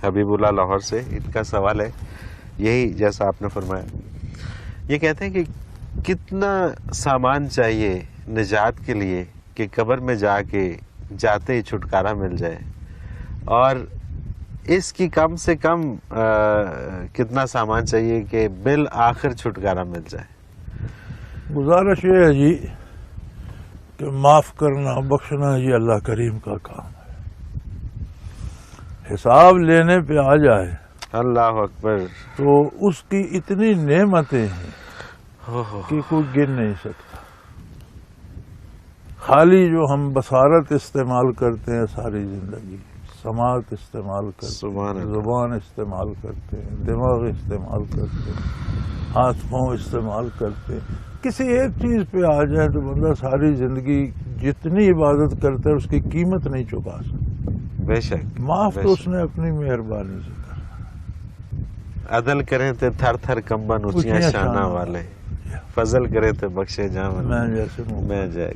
حبیب اللہ لاہور سے. ان کا سوال ہے یہی جیسا آپ نے فرمایا. یہ کہتے ہیں کہ کتنا سامان چاہیے نجات کے لیے کہ قبر میں جا کے جاتے ہی چھٹکارا مل جائے, اور اس کی کم سے کم کتنا سامان چاہیے کہ بالآخر چھٹکارا مل جائے؟ گزارش یہ ہے جی کہ معاف کرنا بخشنا یہ اللہ کریم کا کام ہے. حساب لینے پہ آ جائے اللہ اکبر. تو اس کی اتنی نعمتیں ہیں کہ کوئی گن نہیں سکتا. خالی جو ہم بصارت استعمال کرتے ہیں ساری زندگی, سماعت استعمال کرتے ہیں, زبان استعمال کرتے ہیں, دماغ استعمال کرتے ہیں, ہاتھ پاؤں استعمال کرتے ہیں, کسی ایک چیز پہ آ جائے تو بندہ ساری زندگی جتنی عبادت کرتا ہے اس کی قیمت نہیں چکا سکتا. بے شک. معاف تو اس نے اپنی مہربانی سے کرا. عدل کریں تے تھر تھر کمبن اونچیاں شانہ والے, فضل کریں تے بخشے جاون میں جیسے میں جائے.